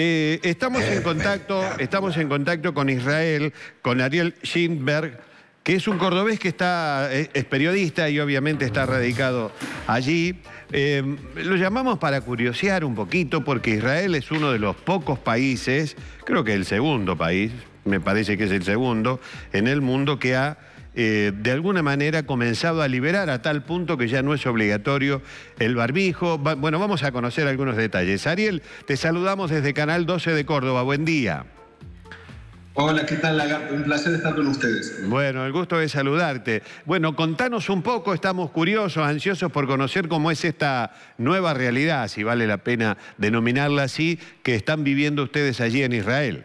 Estamos en contacto con Israel, con Ariel Schindberg, que es un cordobés que es periodista y obviamente está radicado allí. Lo llamamos para curiosear un poquito porque Israel es uno de los pocos países, creo que el segundo país, me parece que es el segundo, en el mundo que ha de alguna manera comenzado a liberar a tal punto que ya no es obligatorio el barbijo. Bueno, vamos a conocer algunos detalles. Ariel, te saludamos desde Canal 12 de Córdoba. Buen día. Hola, ¿qué tal, Lagarto? Un placer estar con ustedes. Bueno, el gusto de saludarte. Bueno, contanos un poco, estamos curiosos, ansiosos por conocer cómo es esta nueva realidad, si vale la pena denominarla así, que están viviendo ustedes allí en Israel.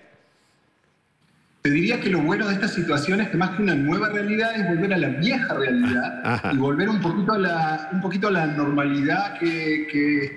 Te diría que lo bueno de esta situación es que más que una nueva realidad es volver a la vieja realidad y volver un poquito a la normalidad que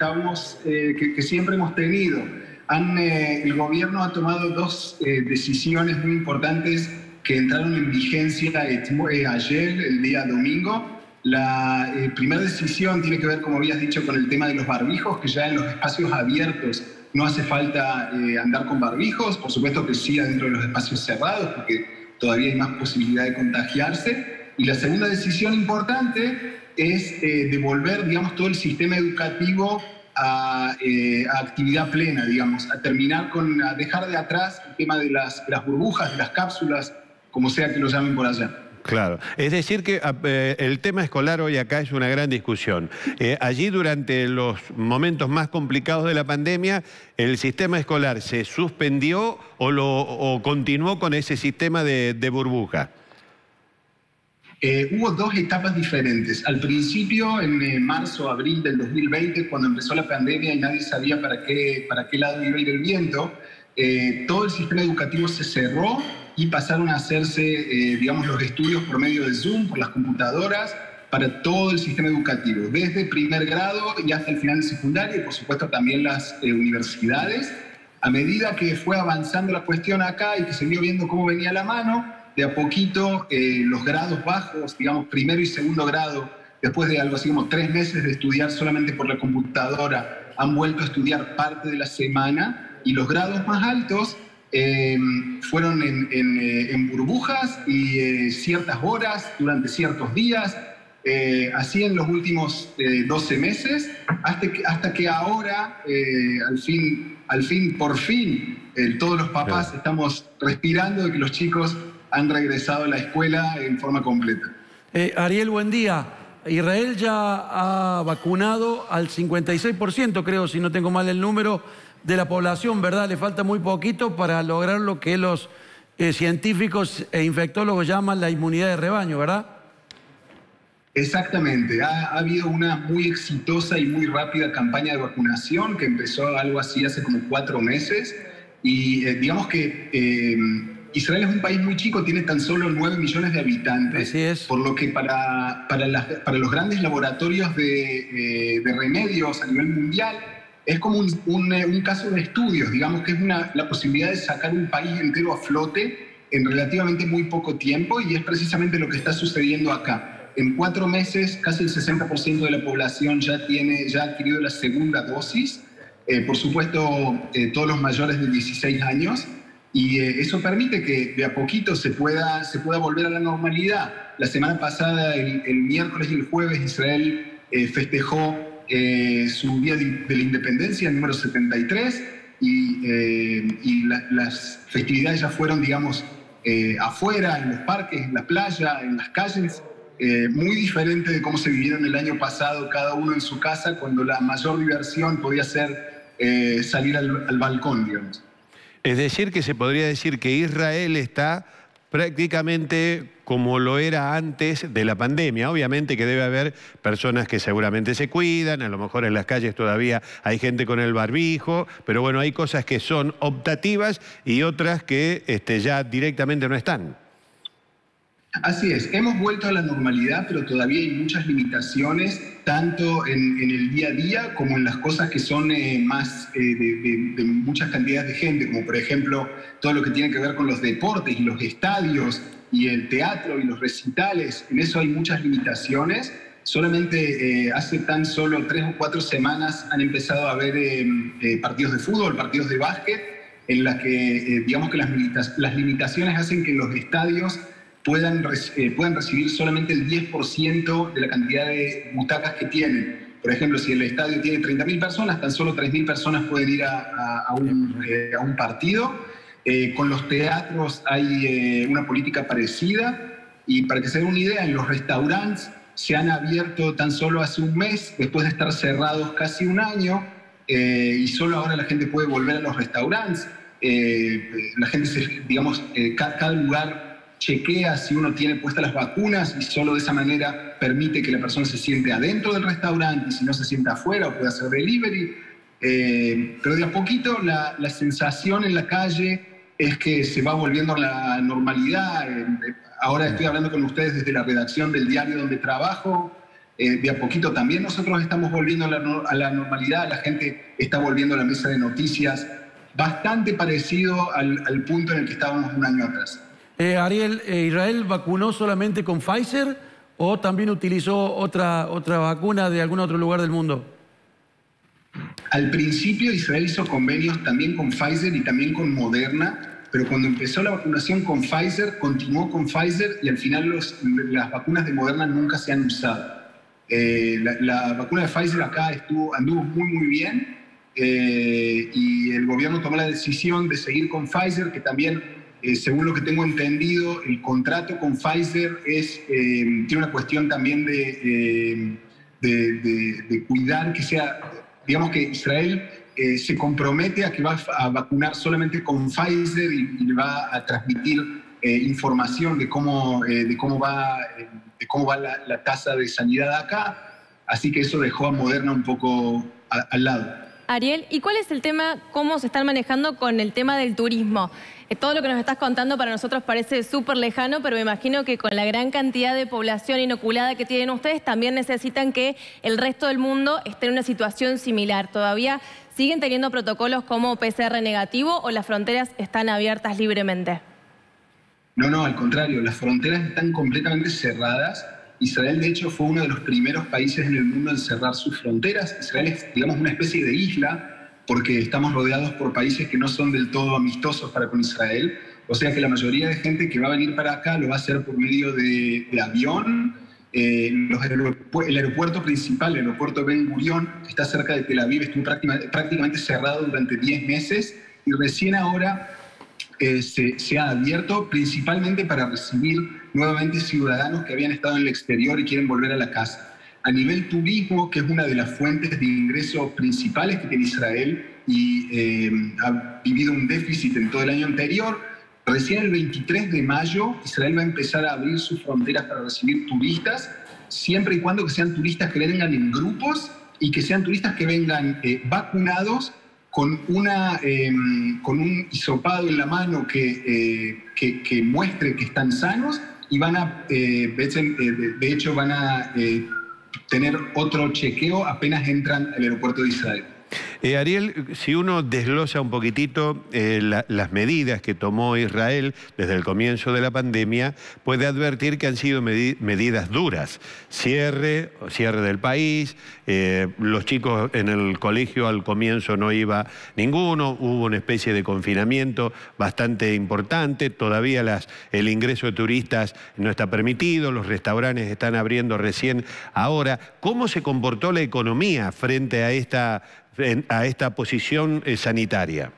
siempre hemos tenido. El gobierno ha tomado dos decisiones muy importantes que entraron en vigencia ayer, el día domingo. La primera decisión tiene que ver, como habías dicho, con el tema de los barbijos, que ya en los espacios abiertos no hace falta andar con barbijos, por supuesto que sí adentro de los espacios cerrados, porque todavía hay más posibilidad de contagiarse. Y la segunda decisión importante es devolver, digamos, todo el sistema educativo a actividad plena, digamos, a dejar de atrás el tema de las burbujas, de las cápsulas, como sea que lo llamen por allá. Claro, es decir que el tema escolar hoy acá es una gran discusión. Allí durante los momentos más complicados de la pandemia, ¿el sistema escolar se suspendió o continuó con ese sistema de burbuja? Hubo dos etapas diferentes. Al principio, en marzo, abril del 2020, cuando empezó la pandemia y nadie sabía para qué lado iba a ir el viento, todo el sistema educativo se cerró y pasaron a hacerse, digamos, los estudios por medio de Zoom, por las computadoras, para todo el sistema educativo, desde primer grado y hasta el final secundario, y por supuesto también las universidades. A medida que fue avanzando la cuestión acá y que se vio viendo cómo venía la mano, de a poquito los grados bajos, digamos, primero y segundo grado, después de algo así como 3 meses de estudiar solamente por la computadora, han vuelto a estudiar parte de la semana, y los grados más altos fueron en burbujas y ciertas horas durante ciertos días, así en los últimos 12 meses, hasta que ahora, por fin, todos los papás estamos respirando de que los chicos han regresado a la escuela en forma completa. Ariel, buen día. Israel ya ha vacunado al 56%, creo, si no tengo mal el número, de la población, ¿verdad? Le falta muy poquito para lograr lo que los científicos e infectólogos llaman la inmunidad de rebaño, ¿verdad? Exactamente. Ha habido una muy exitosa y muy rápida campaña de vacunación que empezó algo así hace como 4 meses. Y digamos que Israel es un país muy chico, tiene tan solo 9 millones de habitantes. Así es. Por lo que para los grandes laboratorios de remedios a nivel mundial, es como un caso de estudios, digamos que es la posibilidad de sacar un país entero a flote en relativamente muy poco tiempo, y es precisamente lo que está sucediendo acá. En 4 meses, casi el 60% de la población ya ha adquirido la segunda dosis, por supuesto todos los mayores de 16 años, y eso permite que de a poquito se pueda volver a la normalidad. La semana pasada, el miércoles y el jueves, Israel festejó su Día de la Independencia, el número 73, y las festividades ya fueron, digamos, afuera, en los parques, en la playa, en las calles, muy diferente de cómo se vivieron el año pasado, cada uno en su casa, cuando la mayor diversión podía ser salir al balcón, digamos. Es decir, que se podría decir que Israel está prácticamente como lo era antes de la pandemia. Obviamente que debe haber personas que seguramente se cuidan, a lo mejor en las calles todavía hay gente con el barbijo, pero bueno, hay cosas que son optativas y otras que ya directamente no están. Así es, hemos vuelto a la normalidad, pero todavía hay muchas limitaciones, tanto en el día a día como en las cosas que son más de muchas cantidades de gente, como por ejemplo todo lo que tiene que ver con los deportes y los estadios y el teatro y los recitales. En eso hay muchas limitaciones. Solamente hace tan solo 3 o 4 semanas han empezado a haber partidos de fútbol, partidos de básquet, en las que digamos que las limitaciones hacen que los estadios puedan recibir solamente el 10% de la cantidad de butacas que tienen. Por ejemplo, si el estadio tiene 30.000 personas, tan solo 3.000 personas pueden ir a un partido. Con los teatros hay una política parecida. Y para que se den una idea, en los restaurantes se han abierto tan solo hace un mes, después de estar cerrados casi un año, y solo ahora la gente puede volver a los restaurantes. La gente, cada lugar chequea si uno tiene puestas las vacunas y solo de esa manera permite que la persona se siente adentro del restaurante y si no se sienta afuera o puede hacer delivery. Pero de a poquito la sensación en la calle es que se va volviendo a la normalidad. Ahora estoy hablando con ustedes desde la redacción del diario donde trabajo. De a poquito también nosotros estamos volviendo a la normalidad, la gente está volviendo a la mesa de noticias, bastante parecido al punto en el que estábamos un año atrás. Ariel, ¿Israel vacunó solamente con Pfizer o también utilizó otra vacuna de algún otro lugar del mundo? Al principio Israel hizo convenios también con Pfizer y también con Moderna, pero cuando empezó la vacunación con Pfizer, continuó con Pfizer y al final las vacunas de Moderna nunca se han usado. La vacuna de Pfizer acá anduvo muy bien y el gobierno tomó la decisión de seguir con Pfizer, que también, según lo que tengo entendido, el contrato con Pfizer tiene una cuestión también de cuidar que sea, digamos que Israel se compromete a que va a vacunar solamente con Pfizer y le va a transmitir información de cómo va la tasa de sanidad acá, así que eso dejó a Moderna un poco al lado. Ariel, ¿y cuál es el tema, cómo se están manejando con el tema del turismo? Todo lo que nos estás contando para nosotros parece súper lejano, pero me imagino que con la gran cantidad de población inoculada que tienen ustedes, también necesitan que el resto del mundo esté en una situación similar. ¿Todavía siguen teniendo protocolos como PCR negativo o las fronteras están abiertas libremente? No, al contrario, las fronteras están completamente cerradas. Israel, de hecho, fue uno de los primeros países en el mundo en cerrar sus fronteras. Israel es, digamos, una especie de isla, porque estamos rodeados por países que no son del todo amistosos para con Israel. O sea que la mayoría de gente que va a venir para acá lo va a hacer por medio de avión. El aeropuerto principal, el aeropuerto Ben Gurion, que está cerca de Tel Aviv, estuvo prácticamente cerrado durante 10 meses y recién ahora se ha abierto principalmente para recibir nuevamente ciudadanos que habían estado en el exterior y quieren volver a la casa. A nivel turismo, que es una de las fuentes de ingresos principales que tiene Israel y ha vivido un déficit en todo el año anterior, recién el 23 de mayo Israel va a empezar a abrir sus fronteras para recibir turistas, siempre y cuando que sean turistas que vengan en grupos y que sean turistas que vengan vacunados con un hisopado en la mano que muestre que están sanos y de hecho van a tener otro chequeo apenas entran al aeropuerto de Israel. Ariel, si uno desglosa un poquitito las medidas que tomó Israel desde el comienzo de la pandemia, puede advertir que han sido medidas duras. Cierre del país, los chicos en el colegio al comienzo no iba ninguno, hubo una especie de confinamiento bastante importante, todavía el ingreso de turistas no está permitido, los restaurantes están abriendo recién ahora. ¿Cómo se comportó la economía frente a esta posición sanitaria?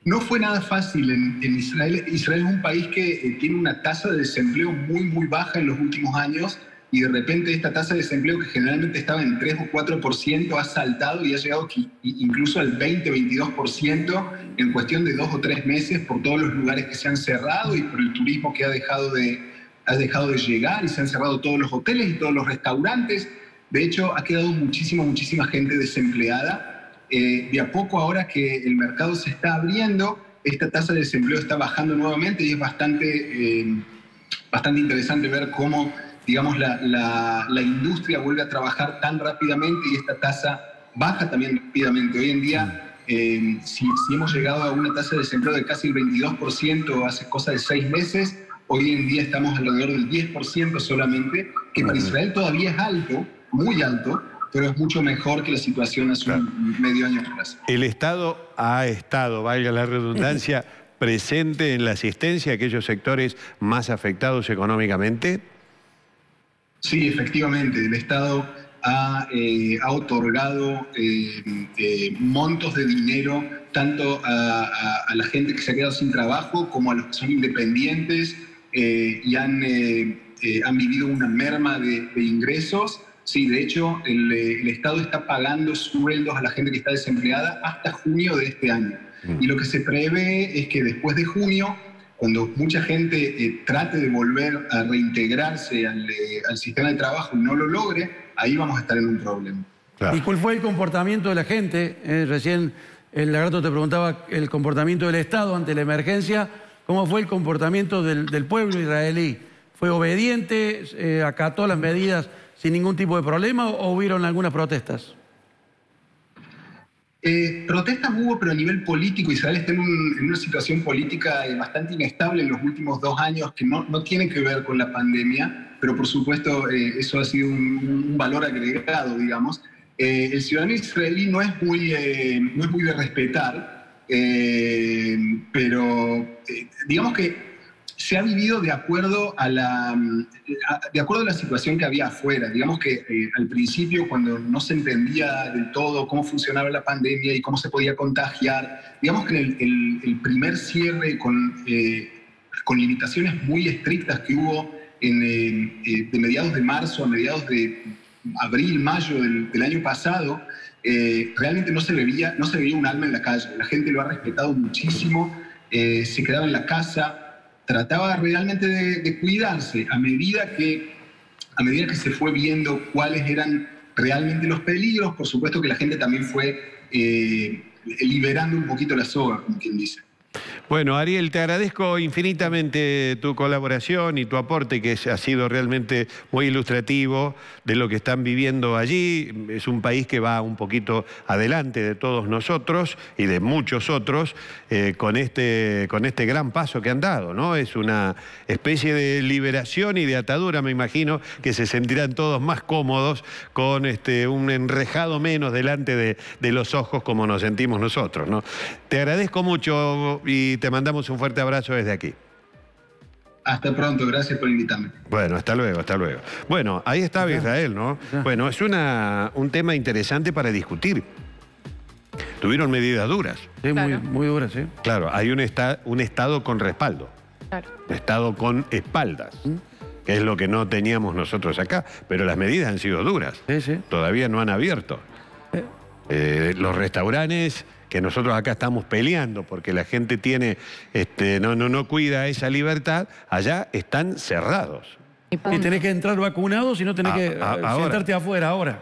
No fue nada fácil en Israel. Israel es un país que tiene una tasa de desempleo muy baja en los últimos años y de repente esta tasa de desempleo que generalmente estaba en 3 o 4% ha saltado y ha llegado incluso al 20-22% en cuestión de 2 o 3 meses por todos los lugares que se han cerrado y por el turismo que ha dejado de llegar y se han cerrado todos los hoteles y todos los restaurantes. De hecho, ha quedado muchísima gente desempleada. De a poco, ahora que el mercado se está abriendo, esta tasa de desempleo está bajando nuevamente y es bastante interesante ver cómo, digamos, la industria vuelve a trabajar tan rápidamente y esta tasa baja también rápidamente. Hoy en día, si hemos llegado a una tasa de desempleo de casi el 22% hace cosa de 6 meses, Hoy en día estamos alrededor del 10% solamente, que para Israel todavía es alto, muy alto, pero es mucho mejor que la situación hace un medio año atrás. El Estado ha estado, valga la redundancia, presente en la asistencia a aquellos sectores más afectados económicamente. Sí, efectivamente, el Estado ha otorgado montos de dinero tanto a la gente que se ha quedado sin trabajo como a los que son independientes y han vivido una merma de ingresos. Sí, de hecho, el Estado está pagando sueldos a la gente que está desempleada hasta junio de este año. Y lo que se prevé es que después de junio, cuando mucha gente trate de volver a reintegrarse al sistema de trabajo y no lo logre, ahí vamos a estar en un problema. Claro. ¿Y cuál fue el comportamiento de la gente? Recién el Lagarto te preguntaba el comportamiento del Estado ante la emergencia. ¿Cómo fue el comportamiento del pueblo israelí? ¿Fue obediente? ¿Acató las medidas sin ningún tipo de problema o hubieron algunas protestas? Protestas hubo, pero a nivel político. Israel está en una situación política bastante inestable en los últimos 2 años, que no tiene que ver con la pandemia, pero por supuesto eso ha sido un valor agregado, digamos. El ciudadano israelí no es muy de respetar, pero digamos que se ha vivido de acuerdo a la situación que había afuera. Digamos que al principio, cuando no se entendía del todo cómo funcionaba la pandemia y cómo se podía contagiar, digamos que el primer cierre con limitaciones muy estrictas que hubo de mediados de marzo a mediados de abril, mayo del año pasado, realmente no se veía un alma en la calle. La gente lo ha respetado muchísimo, se quedaba en la casa, trataba realmente de cuidarse a medida que se fue viendo cuáles eran realmente los peligros. Por supuesto que la gente también fue liberando un poquito la soga, como quien dice. Bueno, Ariel, te agradezco infinitamente tu colaboración y tu aporte, que ha sido realmente muy ilustrativo de lo que están viviendo allí. Es un país que va un poquito adelante de todos nosotros y de muchos otros con este gran paso que han dado, ¿no? Es una especie de liberación y de atadura, me imagino, que se sentirán todos más cómodos con un enrejado menos delante de los ojos como nos sentimos nosotros, ¿no? Te agradezco mucho y te mandamos un fuerte abrazo desde aquí. Hasta pronto, gracias por invitarme. Bueno, hasta luego, hasta luego. Bueno, ahí estaba Israel, ¿no? Bueno, es un tema interesante para discutir. Tuvieron medidas duras. Sí, claro. muy duras, sí. Claro, hay un Estado con respaldo. Claro. Un Estado con espaldas. Que es lo que no teníamos nosotros acá. Pero las medidas han sido duras. Sí, sí. Todavía no han abierto. Los restaurantes que nosotros acá estamos peleando porque la gente no cuida esa libertad, allá están cerrados. Y tenés que entrar vacunado, si no tenés que sentarte afuera ahora.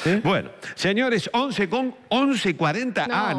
¿Sí? Bueno, señores, 11:40.